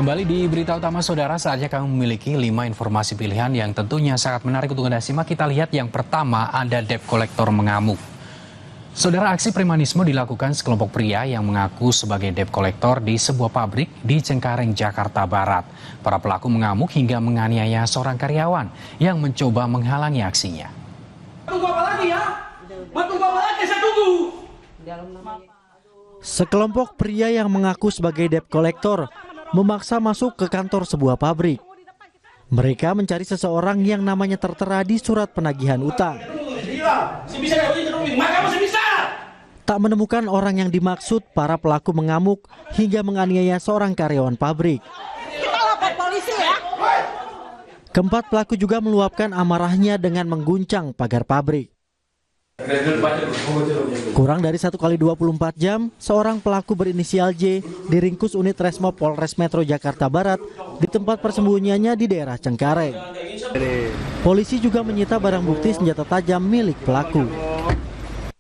Kembali di berita utama saudara, saatnya kami memiliki 5 informasi pilihan yang tentunya sangat menarik untuk Anda simak. Kita lihat yang pertama, ada debt collector mengamuk. Saudara, aksi premanisme dilakukan sekelompok pria yang mengaku sebagai debt collector di sebuah pabrik di Cengkareng, Jakarta Barat. Para pelaku mengamuk hingga menganiaya seorang karyawan yang mencoba menghalangi aksinya. Tunggu apa lagi ya? Tunggu apa lagi? Saya tunggu. Sekelompok pria yang mengaku sebagai debt collector memaksa masuk ke kantor sebuah pabrik. Mereka mencari seseorang yang namanya tertera di surat penagihan utang. Tak menemukan orang yang dimaksud, para pelaku mengamuk hingga menganiaya seorang karyawan pabrik. Kita lapor polisi ya. Keempat pelaku juga meluapkan amarahnya dengan mengguncang pagar pabrik. Kurang dari 1 kali 24 jam, seorang pelaku berinisial J diringkus unit Resmo Polres Metro Jakarta Barat di tempat persembunyiannya di daerah Cengkareng. Polisi juga menyita barang bukti senjata tajam milik pelaku.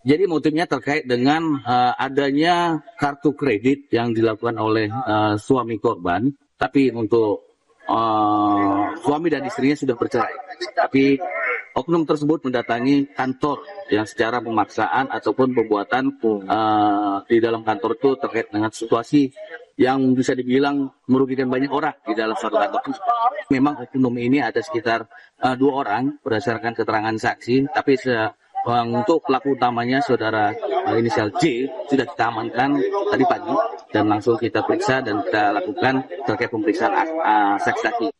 Jadi motifnya terkait dengan adanya kartu kredit yang dilakukan oleh suami korban, tapi untuk suami dan istrinya sudah bercerai. Tapi oknum tersebut mendatangi kantor yang secara pemaksaan ataupun pembuatan di dalam kantor itu terkait dengan situasi yang bisa dibilang merugikan banyak orang di dalam suatu kantor. Memang oknum ini ada sekitar 2 orang berdasarkan keterangan saksi, tapi untuk pelaku utamanya saudara inisial J sudah kita amankan tadi pagi dan langsung kita periksa dan kita lakukan terkait pemeriksaan saksi-saksi.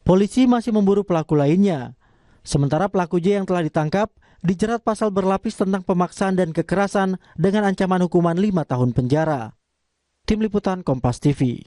Polisi masih memburu pelaku lainnya. Sementara pelaku J yang telah ditangkap dijerat pasal berlapis tentang pemaksaan dan kekerasan dengan ancaman hukuman 5 tahun penjara. Tim Liputan Kompas TV.